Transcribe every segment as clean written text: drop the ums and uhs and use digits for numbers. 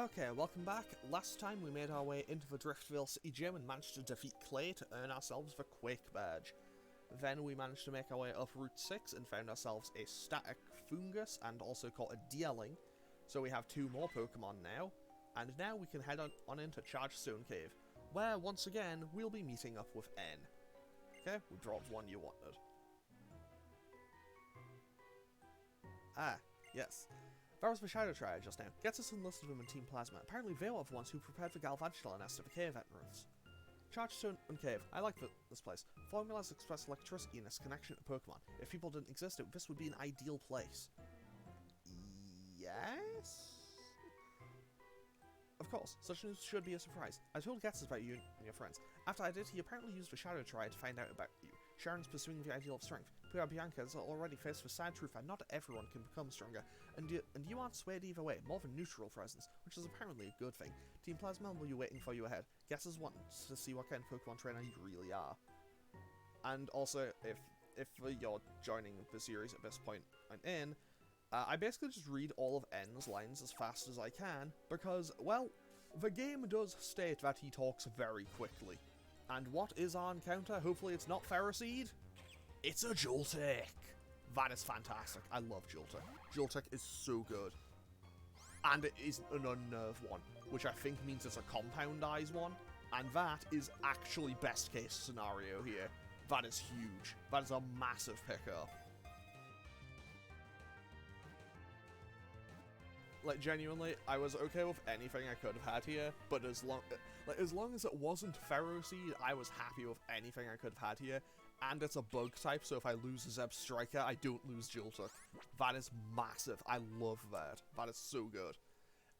Okay, welcome back. Last time we made our way into the Driftville City Gym and managed to defeat Clay to earn ourselves the Quake Badge. Then we managed to make our way up Route 6 and found ourselves a Static Fungus and also caught a Deerling. So we have two more Pokemon now, and now we can head on into Chargestone Cave, where once again we'll be meeting up with N. Okay, we dropped one you wanted. Ah, yes. That was the Shadow Triad just now. Gets us enlisted them in Team Plasma. Apparently they were the ones who prepared the Galvantula nest of the cave entrance. Chargestone Cave. I like this place. Formulas express electricity in its connection to Pokemon. If people didn't exist, this would be an ideal place. Yes? Of course, such news should be a surprise. I told Getz about you and your friends. After I did, he apparently used the Shadow Triad to find out about you. Sharon's pursuing the ideal of strength. Poor Bianca has already faced the sad truth that not everyone can become stronger, and you aren't swayed either way, more of a neutral presence, which is apparently a good thing. Team Plasma will be waiting for you ahead. Guesses wants to see what kind of Pokemon trainer you really are. And also, if you're joining the series at this point in, I basically just read all of N's lines as fast as I can, because, well, the game does state that he talks very quickly. And what is our encounter? Hopefully it's not Ferroseed. It's a Joltik! That is fantastic. I love Joltik. Joltik is so good. And it is an Unnerve one, which I think means it's a Compound Eyes one, and that is actually best case scenario here. That is huge. That is a massive pickup. Like, genuinely, I was okay with anything I could have had here, but as long as it wasn't Ferroseed, I was happy with anything I could have had here, and it's a bug type, so if I lose a Zeb Striker, I don't lose Joltik. That is massive. I love that. That is so good.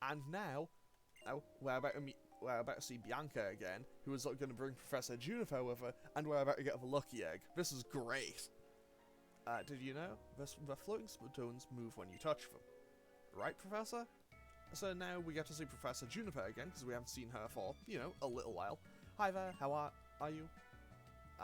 And now, we're about to see Bianca again, who is going to bring Professor Juniper with her, and we're about to get the Lucky Egg. This is great. Did you know? The floating stones move when you touch them. Right, Professor? So now we get to see Professor Juniper again, because we haven't seen her for, a little while. Hi there, how are you?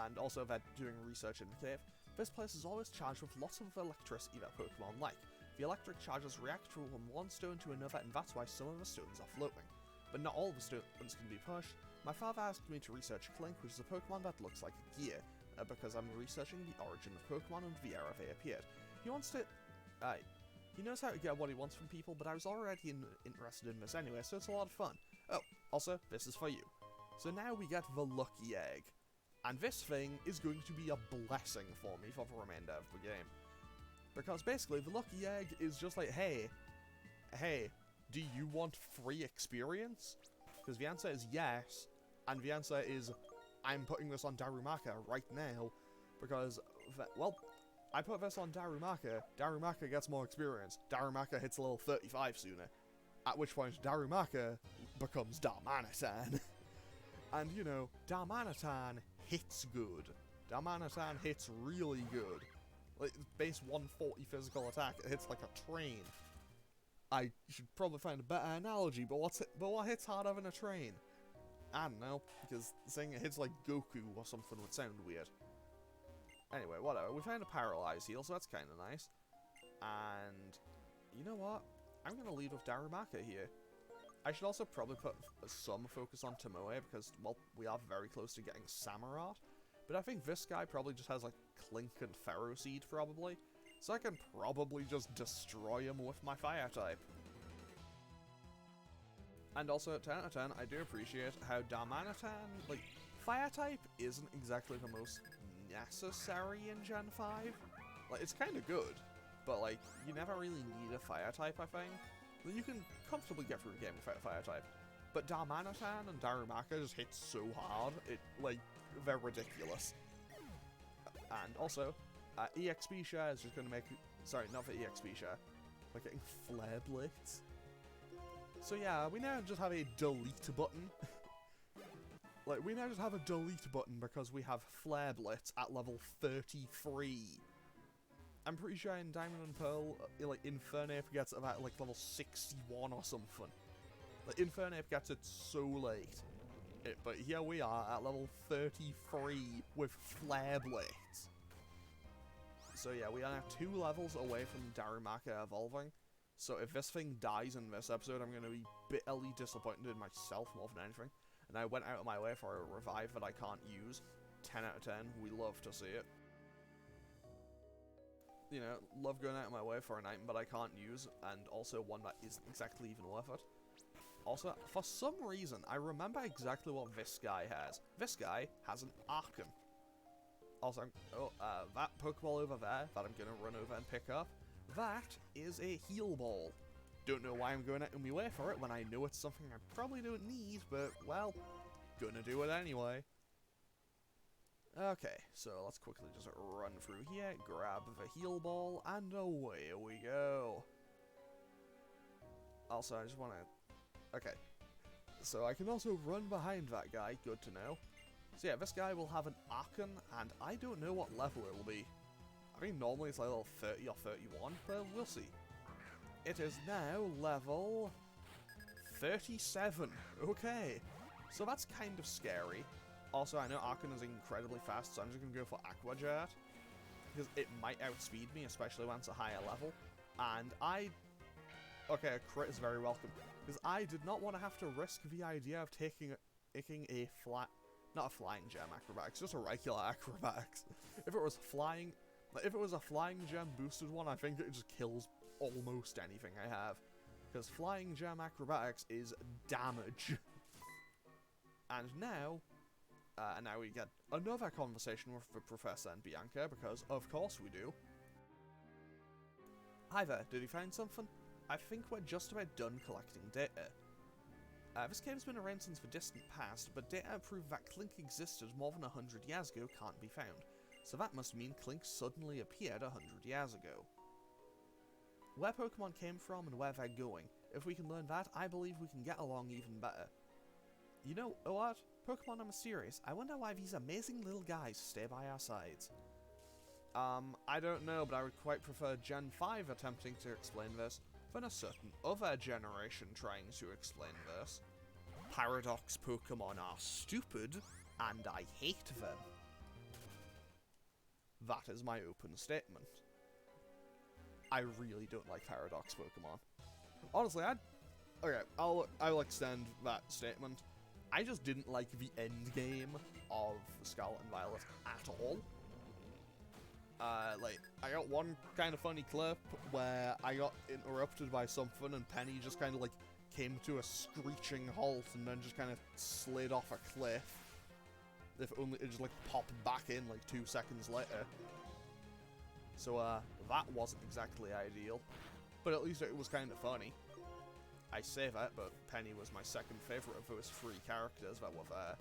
And also they're doing research in the cave. This place is always charged with lots of electricity that Pokemon like. The electric charges react from one stone to another, and that's why some of the stones are floating. But not all of the stones can be pushed. My father asked me to research Clink, which is a Pokemon that looks like a gear, because I'm researching the origin of Pokemon and the era they appeared. He wants to... He knows how to get what he wants from people, but I was already interested in this anyway, so it's a lot of fun. Oh, also, this is for you. So now we get the Lucky Egg. And this thing is going to be a blessing for me for the remainder of the game. Because basically, the Lucky Egg is just like, hey, do you want free experience? Because the answer is yes, and the answer is, I'm putting this on Darumaka right now, because, well... I put this on Darumaka, Darumaka gets more experience, Darumaka hits level 35 sooner, at which point Darumaka becomes Darmanitan. And Darmanitan hits good. Darmanitan hits really good. Like, base 140 physical attack, it hits like a train. I should probably find a better analogy, but what hits harder than a train? I don't know, because saying it hits like Goku or something would sound weird. Anyway, whatever. We found a Paralyze Heal, so that's kind of nice. And, you know what? I'm going to lead with Darumaka here. I should also probably put some focus on Tomoe, because, well, we are very close to getting Samurott. But I think this guy probably just has, like, Clink and Ferroseed, probably. So I can probably just destroy him with my Fire type. And also, 10 out of 10, I do appreciate how Darmanitan, like, Fire type isn't exactly the most necessary in Gen 5. Like, it's kind of good, but, like, you never really need a Fire type, I think. You can comfortably get through a game without a Fire type. But Darmanitan and Darumaka just hit so hard, they're ridiculous. And also, EXP share is just going to make... Sorry, not the EXP share. We're getting Flare Blitz. So yeah, we now just have a delete button. Like, we now just have a delete button because we have Flare Blitz at level 33. I'm pretty sure in Diamond and Pearl, like, Infernape gets it about, like, level 61 or something. Like, Infernape gets it so late. But here we are at level 33 with Flare Blitz. So yeah, we are now 2 levels away from Darumaka evolving. So if this thing dies in this episode, I'm going to be bitterly disappointed in myself more than anything. And I went out of my way for a revive that I can't use. 10 out of 10, we love to see it. You know, love going out of my way for an item that I can't use, and also one that isn't exactly even worth it. Also, for some reason, I remember exactly what this guy has. This guy has an Archon. Also, that Pokeball over there that I'm going to run over and pick up, that is a heal ball. Don't know why I'm going out of my way for it when I know it's something I probably don't need, but, well, gonna do it anyway. Okay, so let's quickly just run through here, grab the heal ball, and away we go. Also, I just want to... Okay. So I can also run behind that guy, good to know. So yeah, this guy will have an Archon, and I don't know what level it'll be. I think normally it's like level 30 or 31, but we'll see. It is now level 37. Okay. So that's kind of scary. Also, I know Archon is incredibly fast, so I'm just going to go for Aqua Jet. Because it might outspeed me, especially when it's a higher level. And okay, a crit is very welcome. Because I did not want to have to risk the idea of taking a not a flying gem acrobatics, just a regular acrobatics. If it was flying, if it was a flying gem boosted one, I think it just kills almost anything I have. Because flying gem acrobatics is damage. And now we get another conversation with the Professor and Bianca, because of course we do. Hi there, did you find something? I think we're just about done collecting data. This cave's been around since the distant past, but data prove that Clink existed more than 100 years ago can't be found. So that must mean Clink suddenly appeared 100 years ago. Where Pokemon came from and where they're going. If we can learn that, I believe we can get along even better. You know what? Pokemon are mysterious. I wonder why these amazing little guys stay by our sides. I don't know, but I would quite prefer Gen 5 attempting to explain this than a certain other generation trying to explain this. Paradox Pokemon are stupid, and I hate them. That is my open statement. I really don't like Paradox Pokemon. Honestly, I'll extend that statement. I just didn't like the end game of Scarlet and Violet at all. I got one kind of funny clip where I got interrupted by something and Penny just kind of, like, came to a screeching halt and then just kind of slid off a cliff. If only it just, like, popped back in, like, 2 seconds later. So, that wasn't exactly ideal. But at least it was kind of funny. I say that, but Penny was my second favourite of those 3 characters that were there.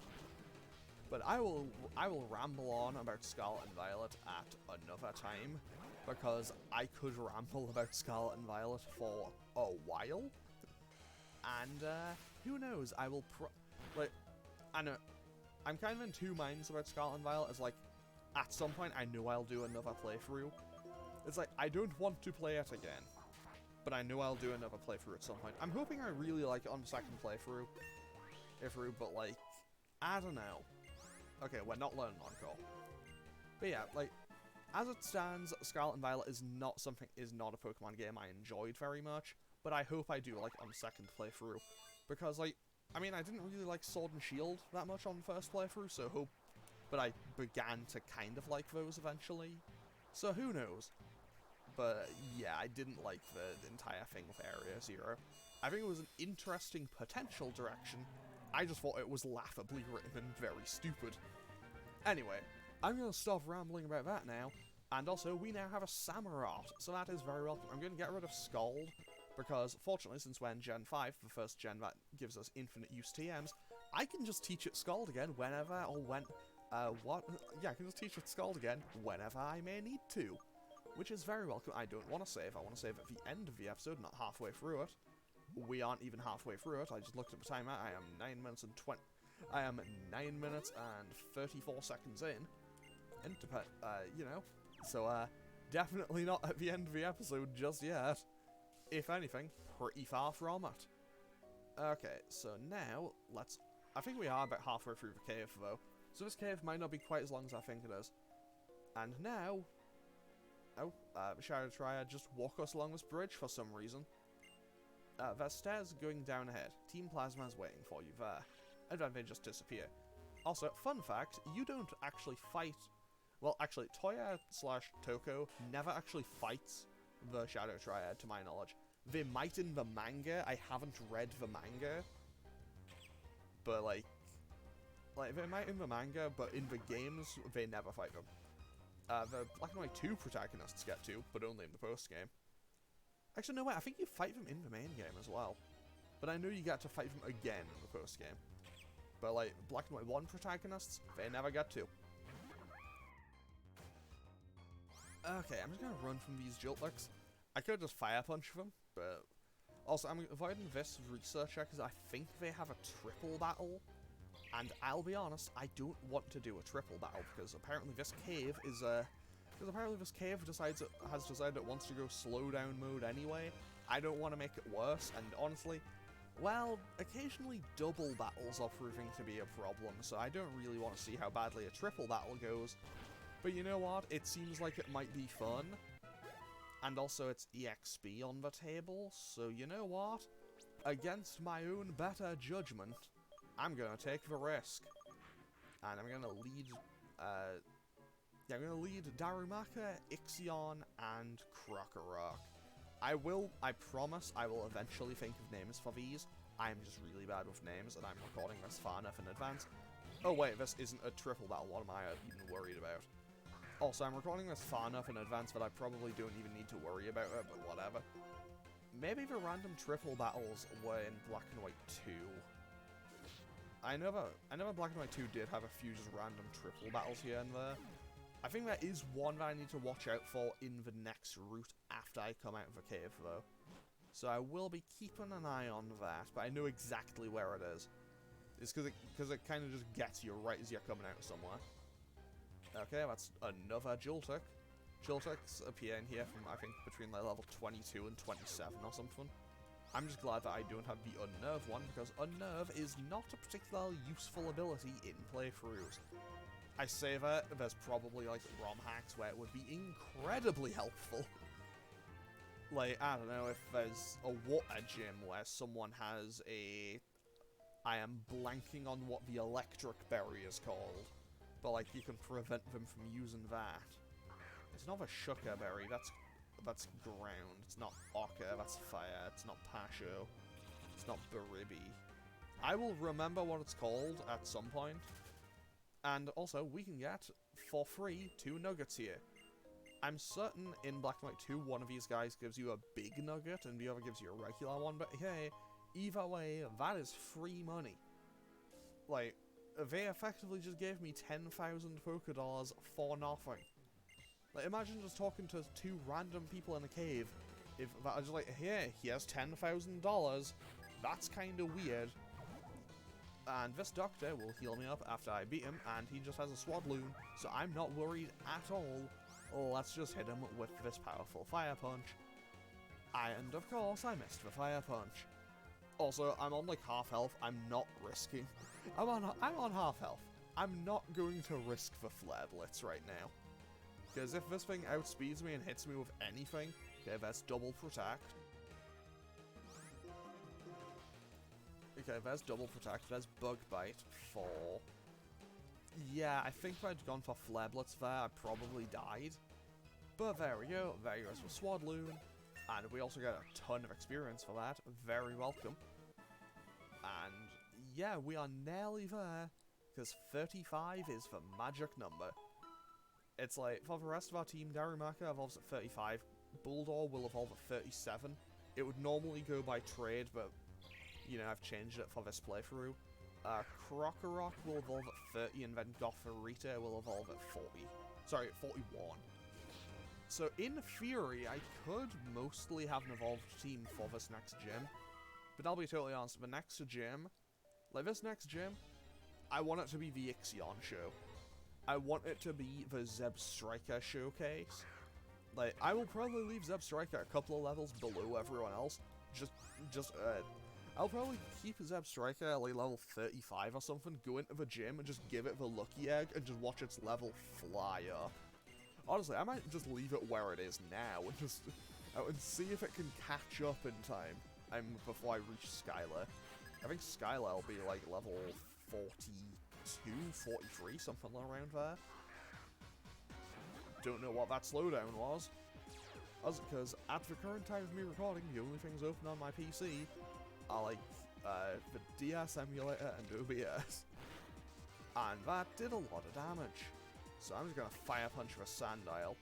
But I will ramble on about Scarlet and Violet at another time, because I could ramble about Scarlet and Violet for a while. And, who knows, I will I know, I'm kind of in 2 minds about Scarlet and Violet, as, like, at some point I know I'll do another playthrough. It's like, I don't want to play it again, but I know I'll do another playthrough at some point. I'm hoping I really like it on the second playthrough, but, like, I don't know. Okay, we're not learning Encore. But yeah, like, as it stands, Scarlet and Violet is not a Pokemon game I enjoyed very much, but I hope I do like on the second playthrough. Because, like, I mean, I didn't really like Sword and Shield that much on the first playthrough, but I began to kind of like those eventually. So who knows? But yeah, I didn't like the entire thing with Area Zero. I think it was an interesting potential direction. I just thought it was laughably written and very stupid. Anyway, I'm going to stop rambling about that now. And also, we now have a Samurott, so that is very welcome. I'm going to get rid of Scald, because fortunately, since we're in Gen 5, the first gen that gives us infinite use TMs, I can just teach it Scald again whenever or when... Yeah, I can just teach it Scald again whenever I may need to. Which is very welcome. I don't want to save. I want to save at the end of the episode, not halfway through it. We aren't even halfway through it. I just looked at the timer. I am 9 minutes and 9 minutes and 34 seconds in. You know. So, definitely not at the end of the episode just yet. If anything, pretty far from it. Okay, so now, I think we are about halfway through the cave, though. So this cave might not be quite as long as I think it is. And now... Shadow Triad just walk us along this bridge for some reason. There's stairs going down ahead. Team Plasma's waiting for you there. And then they just disappear. Also, fun fact, you don't actually fight... Well, actually, Toya/Toko never actually fights the Shadow Triad, to my knowledge. They might in the manga. I haven't read the manga. But, like, they might in the manga, but in the games, they never fight them. The Black and White 2 protagonists get to, but only in the post-game. Actually, no, wait, I think you fight them in the main game as well. But I know you get to fight them again in the post-game. But, like, Black and White 1 protagonists, they never get to. Okay, I'm just gonna run from these Joltlocks. I could just Fire Punch them, but... Also, I'm avoiding this researcher because I think they have a triple battle. And I'll be honest, I don't want to do a triple battle because apparently this cave is has decided it wants to go slow down mode anyway. I don't want to make it worse, and honestly, well, occasionally double battles are proving to be a problem, so I don't really want to see how badly a triple battle goes. But you know what? It seems like it might be fun. And also it's EXP on the table, so you know what? Against my own better judgment, I'm gonna take the risk. And I'm gonna lead, Darumaka, Ixion, and Krokorok. I promise I will eventually think of names for these. I'm just really bad with names, and I'm recording this far enough in advance. Oh wait, this isn't a triple battle, what am I even worried about? Also, I'm recording this far enough in advance that I probably don't even need to worry about it, but whatever. Maybe the random triple battles were in Black and White 2. I know Black and White 2 did have a few just random triple battles here and there. I think there is one that I need to watch out for in the next route after I come out of the cave, though. So I will be keeping an eye on that, but I know exactly where it is. It's because it kind of just gets you right as you're coming out somewhere. Okay, that's another Joltok. Joltoks appear in here from, I think, between like level 22 and 27 or something. I'm just glad that I don't have the Unnerve one, because Unnerve is not a particularly useful ability in playthroughs. I say that, there's probably like ROM hacks where it would be incredibly helpful. Like, I don't know, if there's a water gym where someone has a... I am blanking on what the electric berry is called. But, like, you can prevent them from using that. It's not a Shuka berry, that's ground. It's not Ochre, that's fire. It's not Pasho. It's not Baribi. I will remember what it's called at some point. And also, we can get, for free, 2 nuggets here. I'm certain in Black and White 2, one of these guys gives you a big nugget, and the other gives you a regular one, but hey, either way, that is free money. Like, they effectively just gave me 10,000 Pokédollars for nothing. Like, imagine just talking to 2 random people in a cave. If that was just like, hey, here's $10,000. That's kind of weird. And this doctor will heal me up after I beat him, and he just has a Swadloon, so I'm not worried at all. Let's just hit him with this powerful Fire Punch. And of course, I missed the Fire Punch. Also, I'm on like half health. I'm not risking. I'm on half health. I'm not going to risk the Flare Blitz right now. Because if this thing outspeeds me and hits me with anything, okay, that's double protect. Okay, there's double protect. There's Bug Bite for... Yeah, I think if I'd gone for Flare Blitz there, I probably died. But there we go. There goes the Swadloon. And we also get a ton of experience for that. Very welcome. And yeah, we are nearly there. Because 35 is the magic number. It's like, for the rest of our team, Darumaka evolves at 35. Bulldor will evolve at 37. It would normally go by trade, but, you know, I've changed it for this playthrough. Krokorok will evolve at 30, and then Gothorita will evolve at 40. Sorry, 41. So, in theory, I could mostly have an evolved team for this next gym. But I'll be totally honest, the next gym, like this next gym, I want it to be the Ixion show. I want it to be the Zeb Striker showcase. Like, I will probably leave Zeb Striker a couple of levels below everyone else. I'll probably keep Zeb Striker at like level 35 or something, go into the gym and just give it the lucky egg and just watch its level fly up. Honestly, I might just leave it where it is now and just and see if it can catch up in time. before I reach Skylar. I think Skylar will be like level 42, 43, something around there. Don't know what that slowdown was. Because at the current time of me recording, the only things open on my PC are like the DS emulator and OBS. And that did a lot of damage. So I'm just gonna Fire Punch for Sandile.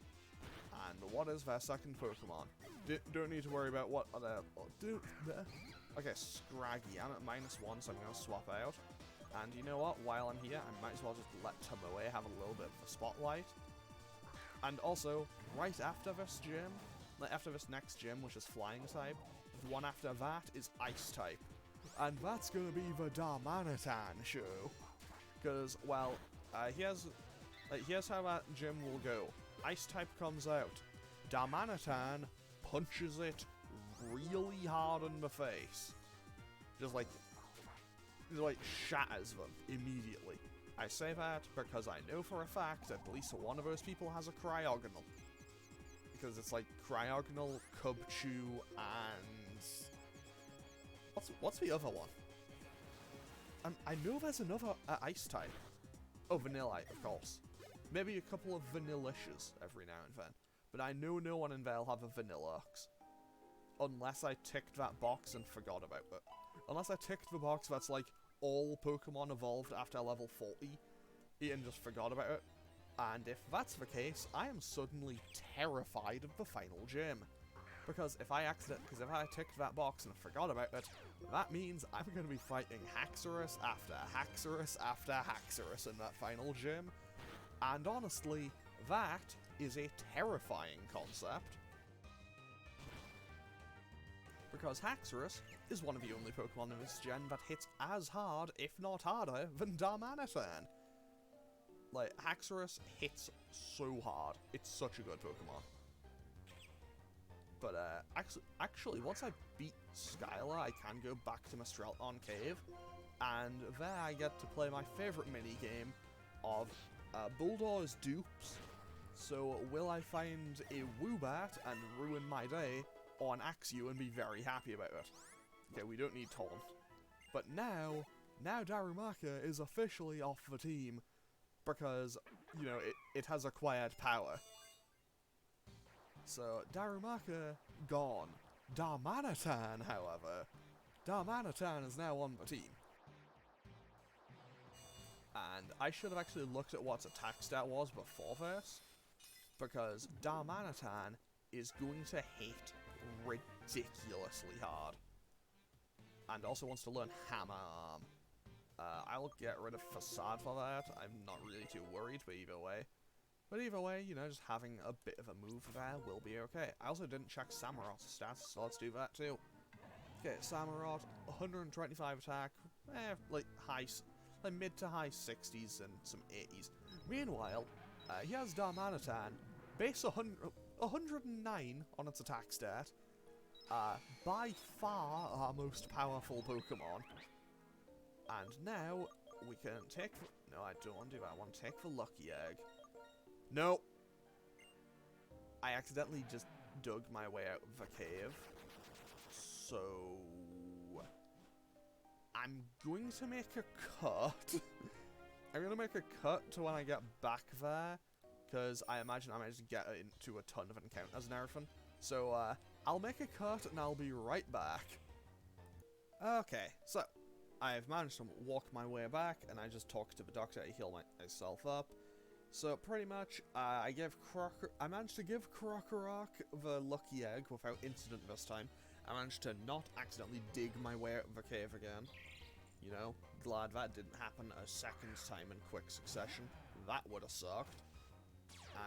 And what is their second Pokemon? Don't need to worry about what other... Okay, Scraggy. I'm at -1, so I'm gonna swap out. And you know what? While I'm here, I might as well just let Tomoe have a little bit of a spotlight. And also, right after this gym, after this next gym, which is Flying type, the one after that is Ice type. And that's gonna be the Darmanitan show. Because, well, here's how that gym will go. Ice type comes out. Darmanitan punches it really hard in the face. Just like shatters them immediately. I say that because I know for a fact at least one of those people has a Cryogonal. Because it's like Cryogonal, Cubchoo, and... What's the other one? I know there's another Ice type. Oh, Vanillite, of course. Maybe a couple of Vanillicious every now and then. But I know no one in there will have a Vanilluxe. Unless I ticked that box and forgot about it. Unless I ticked the box that's like, all Pokemon evolved after level 40, and just forgot about it. And if that's the case, I am suddenly terrified of the final gym. Because if I ticked that box and forgot about it, that means I'm going to be fighting Haxorus after Haxorus after Haxorus in that final gym. And honestly, that is a terrifying concept. Because Haxorus is one of the only Pokemon in this gen that hits as hard, if not harder, than Darmanitan. Like, Haxorus hits so hard. It's such a good Pokemon. But, actually, once I beat Skylar, I can go back to Mistralton Cave, and there I get to play my favourite minigame of Bulldor's dupes. So, will I find a Woobat and ruin my day, or an Axew and be very happy about it? Okay, we don't need Taunt. But now Darumaka is officially off the team, because, you know, it has acquired power. So, Darumaka, gone. Darmanitan, however, Darmanitan is now on the team. And I should have actually looked at what its attack stat was before this, because Darmanitan is going to hit ridiculously hard. And also wants to learn Hammer Arm. I'll get rid of Facade for that. I'm not really too worried, but either way, you know, just having a bit of a move there will be okay. I also didn't check Samurot's stats, so let's do that too. Okay, Samurott, 125 attack, like mid to high 60s and some 80s. Meanwhile, he has Darmanitan, base 109 on its attack stat. By far our most powerful Pokemon. And now, we can take... No, I don't want to do that. I want to take the Lucky Egg. No! I accidentally just dug my way out of the cave. So... I'm going to make a cut. I'm going to make a cut to when I get back there. Because I imagine I might just get into a ton of encounters and everything. So, I'll make a cut and I'll be right back. Okay, so... I've managed to walk my way back, and I just talked to the doctor to heal myself up. So, pretty much, I managed to give Krokorok the Lucky Egg without incident this time. I managed to not accidentally dig my way out of the cave again. You know, glad that didn't happen a second time in quick succession. That would have sucked.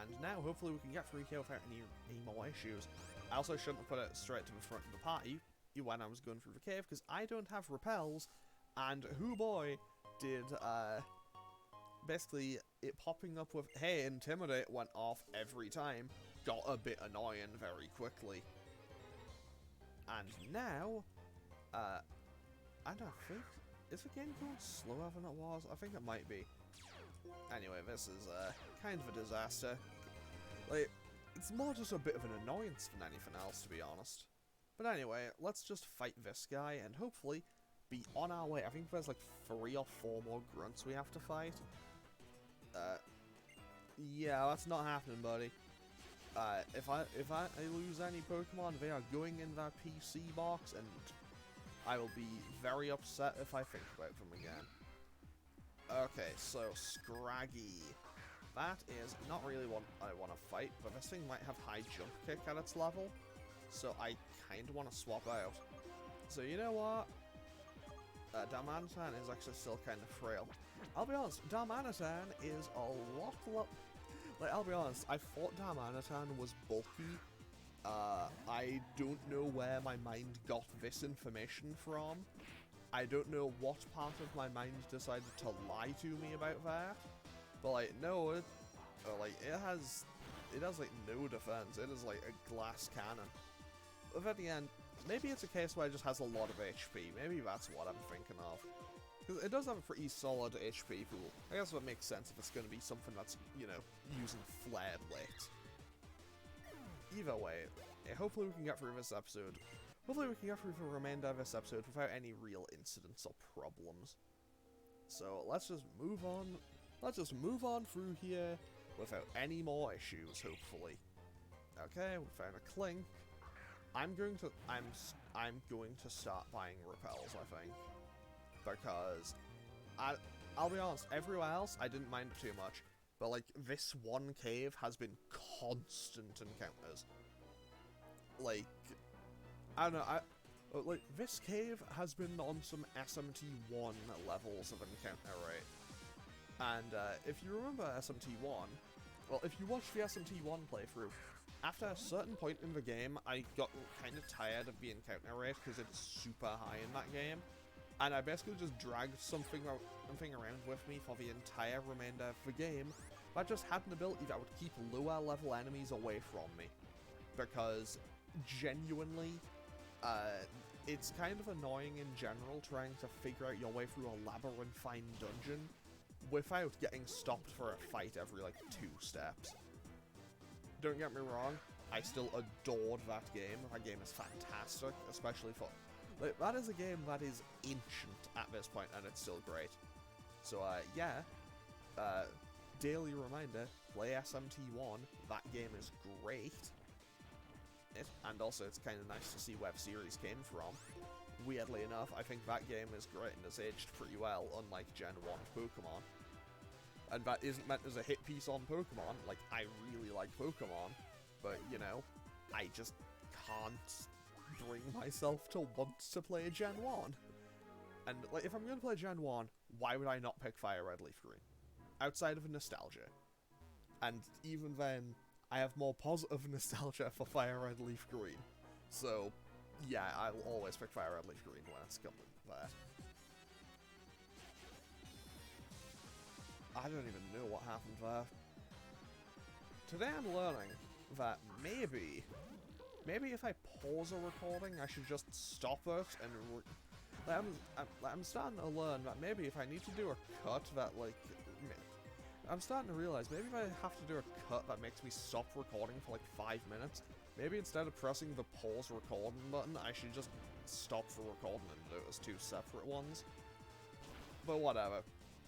And now, hopefully, we can get through here without any more issues. I also shouldn't have put it straight to the front of the party when I was going through the cave, because I don't have repels. And hoo boy, did, basically, it popping up with, hey, Intimidate went off every time, got a bit annoying very quickly. And now, I don't think, is the game going slower than it was? I think it might be. Anyway, this is, kind of a disaster. Like, it's more just a bit of an annoyance than anything else, to be honest. But anyway, let's just fight this guy and hopefully be on our way. I think there's like 3 or 4 more grunts we have to fight. Yeah, that's not happening, buddy. If I lose any Pokemon, they are going in that PC box, and I will be very upset if I think about them again. Okay, so Scraggy. That is not really what I want to fight, but this thing might have high jump kick at its level, so I kind of want to swap out. So you know what? Darmanitan is actually still kind of frail. I'll be honest, Darmanitan is a lot... Like, I'll be honest, I thought Darmanitan was bulky. I don't know where my mind got this information from. I don't know what part of my mind decided to lie to me about that. But, like, no, it has like, no defense. It is, like, a glass cannon. But at the end, maybe it's a case where it just has a lot of HP. Maybe that's what I'm thinking of. Because it does have a pretty solid HP pool. I guess that makes sense if it's going to be something that's, you know, using Flare Blade. Either way, hopefully we can get through this episode. Hopefully we can get through the remainder of this episode without any real incidents or problems. So let's just move on. Let's just move on through here without any more issues, hopefully. Okay, we found a Clink. I'm going to start buying repels, I think. Because I'll be honest, everywhere else I didn't mind it too much. But like this one cave has been constant encounters. Like, I don't know, like this cave has been on some SMT1 levels of encounter rate. And if you remember SMT1, well, if you watch the SMT1 playthrough, after a certain point in the game, I got kind of tired of the encounter rate because it's super high in that game. And I basically just dragged something around with me for the entire remainder of the game that just had an ability that would keep lower level enemies away from me. Because, genuinely, it's kind of annoying in general trying to figure out your way through a labyrinthine dungeon without getting stopped for a fight every, like, 2 steps. Don't get me wrong, I still adored that game. That game is fantastic, especially for... Like, that is a game that is ancient at this point, and it's still great. So, yeah. Daily reminder, play SMT1. That game is great. And also, it's kind of nice to see where the series came from. Weirdly enough, I think that game is great and has aged pretty well, unlike Gen 1 Pokemon. And that isn't meant as a hit piece on Pokemon. Like, I really like Pokemon, but, you know, I just can't bring myself to want to play Gen 1. And, like, if I'm going to play Gen 1, why would I not pick Fire Red Leaf Green? Outside of nostalgia. And even then, I have more positive nostalgia for Fire Red Leaf Green. So, yeah, I'll always pick Fire Red Leaf Green when it's coming to that. I don't even know what happened there. Today I'm learning that maybe if I pause a recording, I should just stop it and I'm starting to learn that maybe if I need to do a cut that, like, I'm starting to realize maybe if I have to do a cut that makes me stop recording for like 5 minutes, maybe instead of pressing the pause recording button, I should just stop for recording and do it as 2 separate ones. But whatever.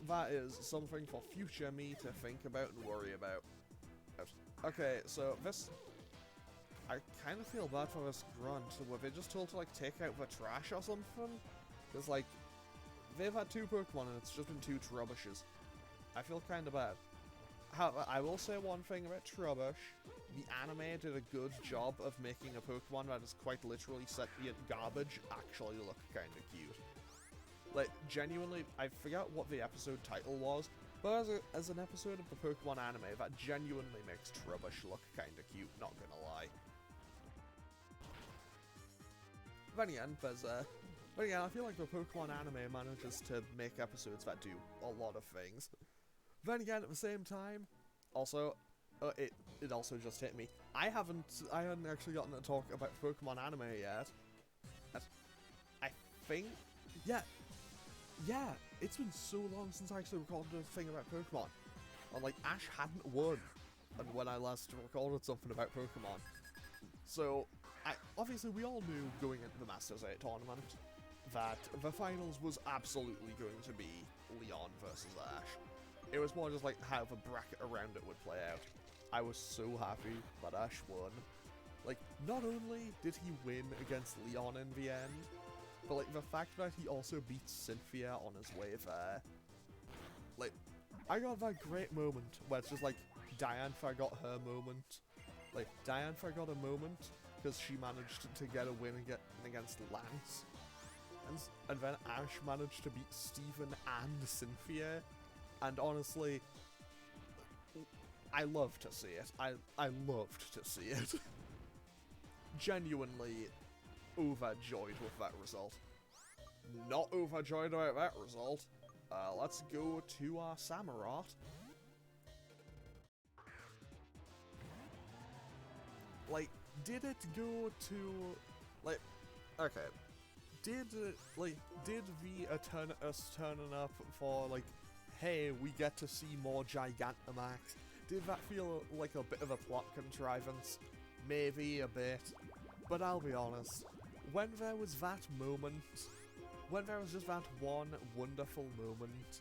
That is something for future me to think about and worry about. Okay, so this... I kind of feel bad for this grunt. Were they just told to, like, take out the trash or something? Because, like, they've had 2 Pokemon and it's just been 2 Trubbishes. I feel kind of bad. However, I will say one thing about Trubbish. The anime did a good job of making a Pokemon that is quite literally set to be garbage actually look kind of cute. Like, genuinely, I forgot what the episode title was, but as an episode of the Pokemon anime, that genuinely makes Trubbish look kind of cute, not gonna lie. But again, I feel like the Pokemon anime manages to make episodes that do a lot of things. Then again, at the same time, also, it also just hit me. I hadn't actually gotten to talk about Pokemon anime yet. I think, yeah, it's been so long since I actually recorded a thing about Pokemon. And, like, Ash hadn't won when I last recorded something about Pokemon. So, obviously we all knew going into the Masters 8 tournament that the finals was absolutely going to be Leon versus Ash. It was more just like how the bracket around it would play out. I was so happy that Ash won. Like, not only did he win against Leon in the end, but like the fact that he also beat Cynthia on his way there. Like, I got that great moment where it's just like Diantha got her moment. Like, Diantha got a moment because she managed to get a win against Lance. And then Ash managed to beat Steven and Cynthia. And honestly, I love to see it. I loved to see it. Genuinely overjoyed with that result. Not overjoyed about that result. Let's go to our Samurott. Like, did it go to, like, okay. Did the Eternatus turning up for, like, hey, we get to see more Gigantamax? Did that feel like a bit of a plot contrivance? Maybe a bit. But I'll be honest, when there was that moment, when there was just that one wonderful moment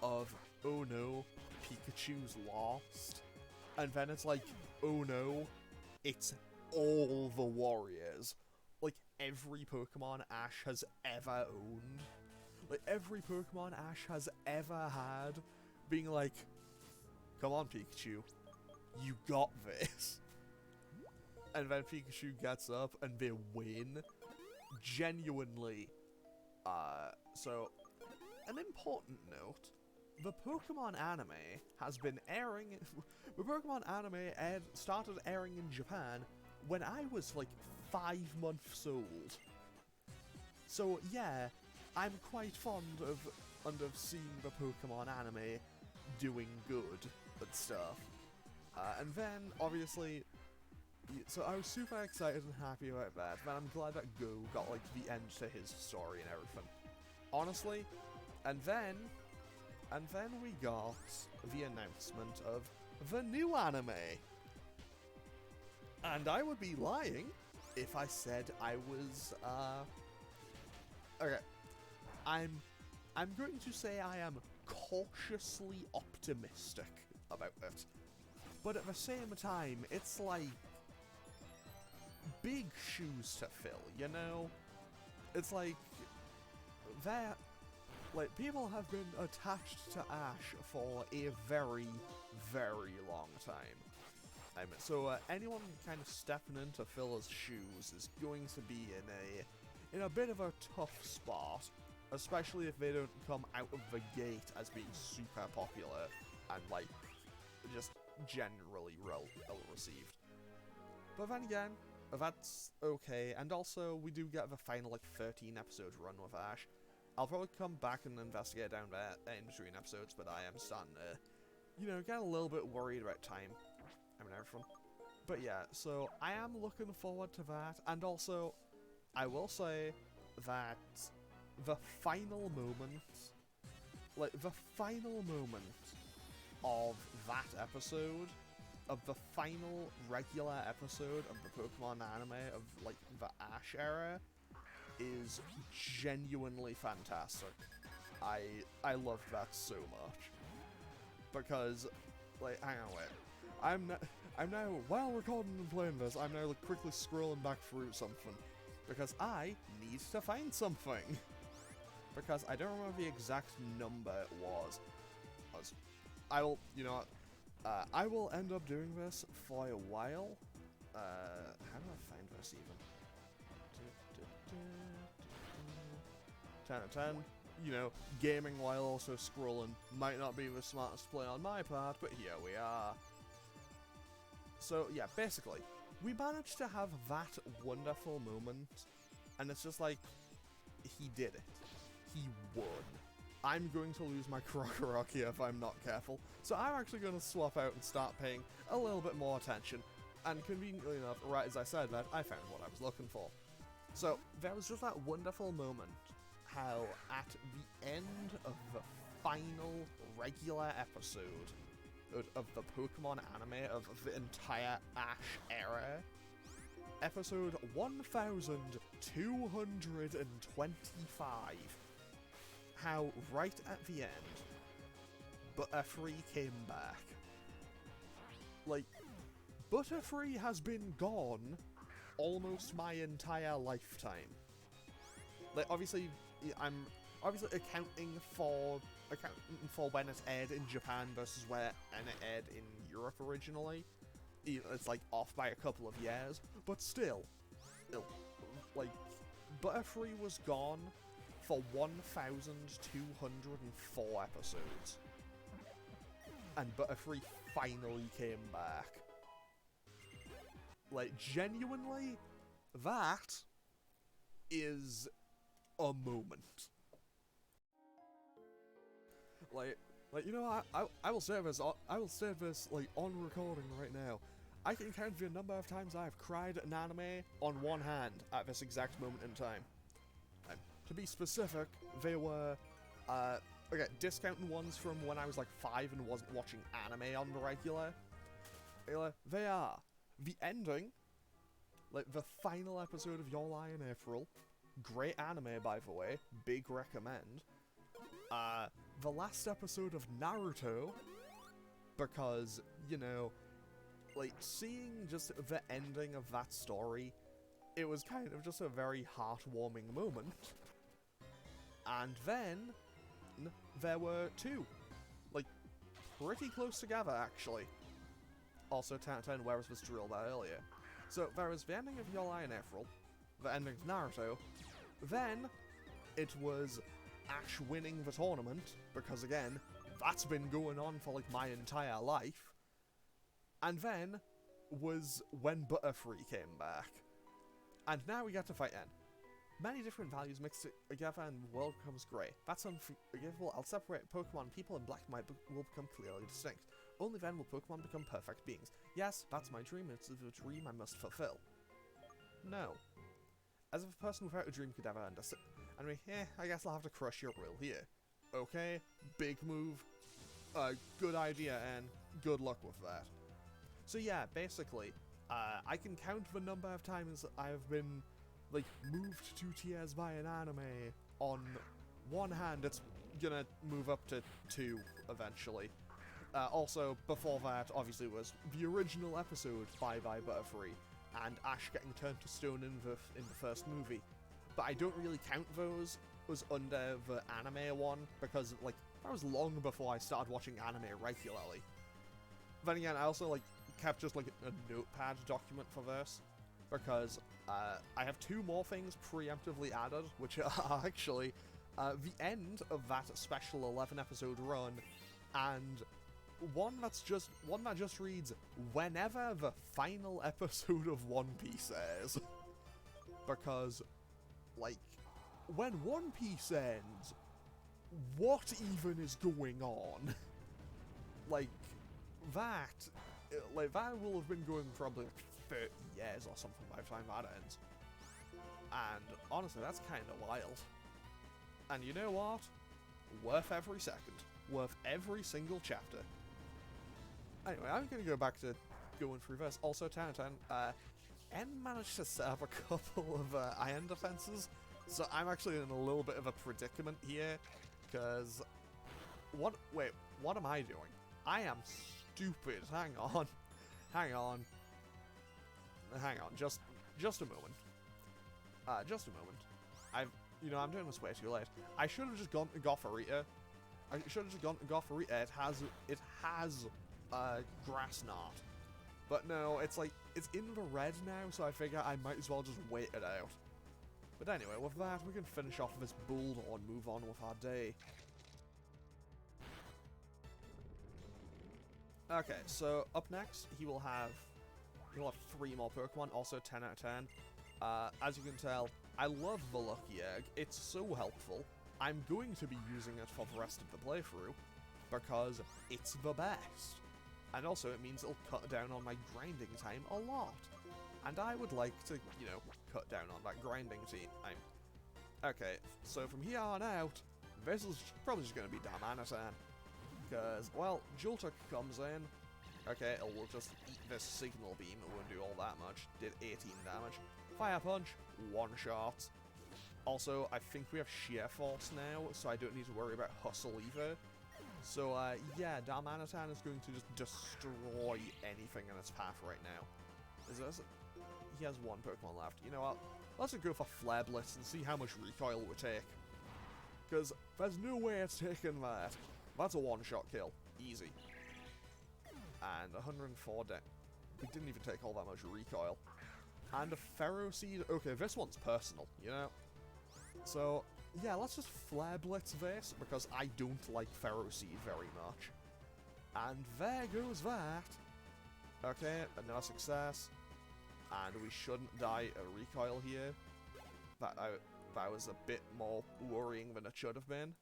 of, oh no, Pikachu's lost, and then it's like, oh no, it's all the warriors. Like, every Pokemon Ash has ever owned. Like, every Pokemon Ash has ever had, being like, come on, Pikachu, you got this. And then Pikachu gets up and they win. Genuinely. So, an important note. The Pokemon anime has been airing... the Pokemon anime started airing in Japan when I was, like, 5 months old. So, yeah, I'm quite fond of seeing the Pokemon anime doing good and stuff. And then, obviously... So I was super excited and happy about that, but I'm glad that Go got, like, the end to his story and everything. Honestly. And then we got the announcement of the new anime. And I would be lying if I said I was, okay. I'm going to say I am cautiously optimistic about it. But at the same time, it's like big shoes to fill, you know? It's like people have been attached to Ash for a very, very long time. So anyone kind of stepping into Phil's shoes is going to be in a bit of a tough spot, especially if they don't come out of the gate as being super popular and, like, just generally well received. But then again, that's okay, and also we do get the final, like, 13 episode run with Ash. I'll probably come back and investigate down there in between episodes, but I am starting to, you know, get a little bit worried about time and everything. But yeah, so I am looking forward to that, and also, I will say that the final moment, like, the final moment of that episode, of the final regular episode of the Pokemon anime of, like, the Ash era, is genuinely fantastic. I loved that so much. Because, like, hang on, wait. I'm now, while recording and playing this, I'm now, like, quickly scrolling back through something. Because I need to find something. Because I don't remember the exact number it was. I will, you know what? I will end up doing this for a while. How do I find this even? 10 out of 10. You know, gaming while also scrolling might not be the smartest play on my part, but here we are. So yeah, basically, we managed to have that wonderful moment, and it's just like, he did it. He won. I'm going to lose my Krokorok if I'm not careful, so I'm actually going to swap out and start paying a little bit more attention, and conveniently enough, right as I said that, I found what I was looking for. So, there was just that wonderful moment, how at the end of the final regular episode of the Pokemon anime of the entire Ash era, episode 1225. How right at the end, Butterfree came back. Like, Butterfree has been gone almost my entire lifetime. Like, obviously, I'm obviously accounting for when it aired in Japan versus when it aired in Europe originally. It's like off by a couple of years, but still, like, Butterfree was gone for 1,204 episodes, and Butterfree finally came back. Like, genuinely, that is a moment. Like, you know, I will say this, like, on recording right now. I can count the number of times I've cried at an anime on one hand at this exact moment in time. To be specific, they were, okay, discounting ones from when I was like 5 and wasn't watching anime on the regular. They are the ending, like the final episode of Your Lie in April. Great anime, by the way, big recommend. The last episode of Naruto, because, you know, like, seeing just the ending of that story, it was kind of just a very heartwarming moment. And then, there were 2. Like, pretty close together, actually. Also, 10 out of 10, where was this drilled out earlier? So, there was the ending of Your Lie in April, the ending of Naruto, then it was Ash winning the tournament, because again, that's been going on for like my entire life, and then was when Butterfree came back. And now we get to fight N. Many different values mixed together and the world becomes grey. That's unforgivable. I'll separate Pokemon. People in black and white will become clearly distinct. Only then will Pokemon become perfect beings. Yes, that's my dream. It's a dream I must fulfill. No. As if a person without a dream could ever understand. Anyway, I guess I'll have to crush your will here. Okay, big move. Good idea, and good luck with that. So yeah, basically, I can count the number of times I have been, like, moved to tears by an anime on one hand. It's gonna move up to 2 eventually. Also, before that, obviously, was the original episode, Bye Bye Butterfree, and Ash getting turned to stone in the first movie. But I don't really count those as under the anime one, because, like, that was long before I started watching anime regularly. Then again, I also, like, kept just, like, a notepad document for this, because I have 2 more things preemptively added, which are actually the end of that special 11-episode run, and one that just reads, whenever the final episode of One Piece airs. Because, like, when One Piece ends, what even is going on? Like, that will have been going probably like 30 years or something by the time that ends. And honestly, that's kind of wild. And you know what? Worth every second. Worth every single chapter. Anyway, I'm going to go back to going through this. Also, 10 out of 10, N managed to set up a couple of iron defenses, so I'm actually in a little bit of a predicament here, because... what am I doing? I am stupid. Hang on, just a moment. I'm doing this way too late. I should have just gone to Gothorita. It has Grass Knot. But no, it's like, it's in the red now, so I figure I might as well just wait it out. But anyway, with that, we can finish off this Bulldog and move on with our day. Okay, so up next, he'll have 3 more Pokemon, also 10 out of 10. As you can tell, I love the Lucky Egg. It's so helpful. I'm going to be using it for the rest of the playthrough, because it's the best. And also, it means it'll cut down on my grinding time a lot. And I would like to, cut down on that grinding time. Okay, so from here on out, this is probably just going to be Darmanitan. Because, well, Joltik comes in, Okay, it will just eat this signal beam. It won't do all that much. Did 18 damage. Fire punch, one shot. Also, I think we have sheer force now, so I don't need to worry about hustle either. So, yeah, Darmanitan is going to just destroy anything in its path right now. He has one Pokemon left. You know what? Let's go for Flare Blitz and see how much recoil it would take. Because there's no way it's taking that. That's a one-shot kill. Easy. And 104 deck. We didn't even take all that much recoil. And a Ferro Seed. Okay, this one's personal, you know? So, yeah, let's just Flare Blitz this, because I don't like Ferro Seed very much. And there goes that. Okay, another success. And we shouldn't die a recoil here. That was a bit more worrying than it should have been.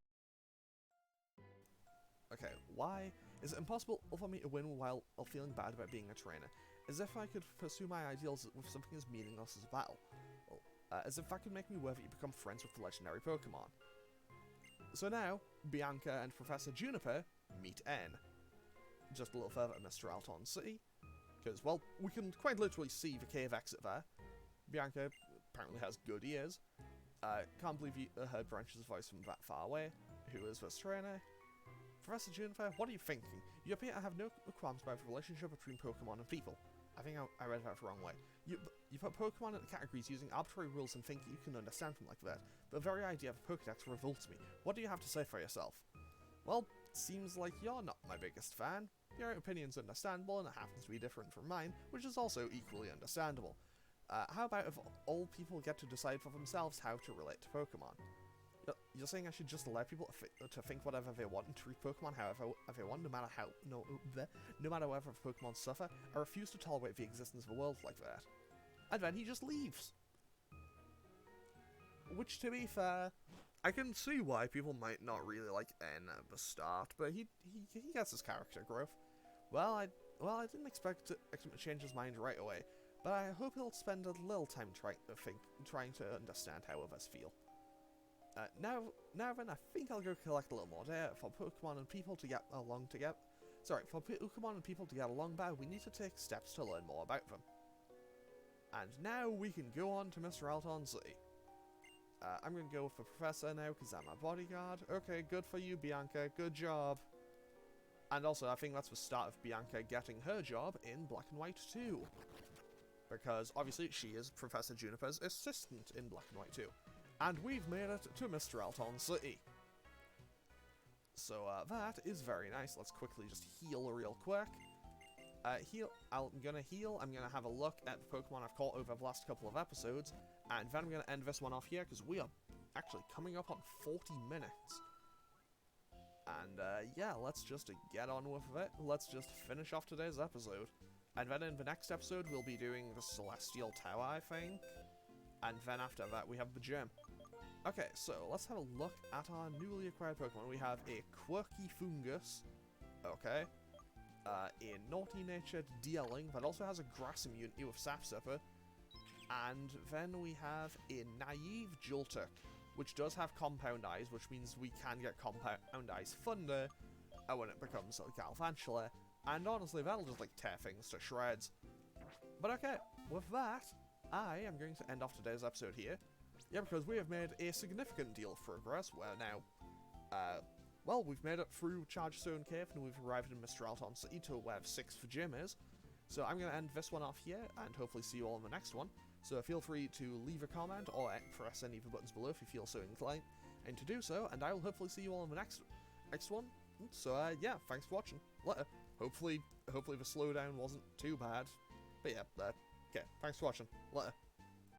Okay, why is it impossible for me to win while feeling bad about being a trainer? As if I could pursue my ideals with something as meaningless as a battle. Well, as if that could make me worthy to become friends with the legendary Pokemon. So now, Bianca and Professor Juniper meet N. Just a little further at Mistralton City. Because, well, we can quite literally see the cave exit there. Bianca apparently has good ears. Can't believe you heard Branch's voice from that far away. Who is this trainer? Professor Juniper, what are you thinking? You appear to have no qualms about the relationship between Pokemon and people. I think I read that the wrong way. You put Pokemon into categories using arbitrary rules and think you can understand them like that. But the very idea of a Pokedex revolts me. What do you have to say for yourself? Well, seems like you're not my biggest fan. Your opinion's understandable and it happens to be different from mine, which is also equally understandable. How about if all people get to decide for themselves how to relate to Pokemon? You're saying I should just allow people to think whatever they want and treat Pokemon however they want, no matter whether Pokemon suffer? I refuse to tolerate the existence of a world like that. And then he just leaves. Which, to be fair, I can see why people might not really like N at the start, but he gets his character growth. Well, I didn't expect him to change his mind right away, but I hope he'll spend a little time trying to understand how others feel. Now then, I think I'll go collect a little more data for Pokemon and people to get along together. Sorry, for Pokemon and people to get along better, we need to take steps to learn more about them. And now we can go on to Mistralton City. I'm going to go with the Professor now, because I'm a bodyguard. Okay, good for you, Bianca. Good job. And also, I think that's the start of Bianca getting her job in Black and White 2. Because, obviously, she is Professor Juniper's assistant in Black and White 2. And we've made it to Mistralton City. So, that is very nice. Let's quickly just heal real quick. I'm gonna heal. I'm gonna have a look at the Pokemon I've caught over the last couple of episodes. And then I'm gonna end this one off here, because we are actually coming up on 40 minutes. And, yeah, let's just get on with it. Let's just finish off today's episode. And then in the next episode, we'll be doing the Celestial Tower, I think. And then after that, we have the gym. Okay, so let's have a look at our newly acquired Pokemon. We have a quirky Fungus. Okay. A naughty-natured Deerling that also has a grass immunity with Sap Sipper. And then we have a naive Joltik, which does have Compound Eyes, which means we can get Compound Eyes Thunder when it becomes a Galvantula. And honestly, that'll just, like, tear things to shreds. But okay, with that, I am going to end off today's episode here. Yeah, because we have made a significant deal of progress, where now, well, we've made it through Chargestone Cave, and we've arrived in Mistralton City to where the 6th gym is. So I'm going to end this one off here, and hopefully see you all in the next one. So feel free to leave a comment, or press any of the buttons below if you feel so inclined, and to do so, and I will hopefully see you all in the next one. So, yeah, thanks for watching. Later. Hopefully the slowdown wasn't too bad. But yeah, okay, thanks for watching. Later.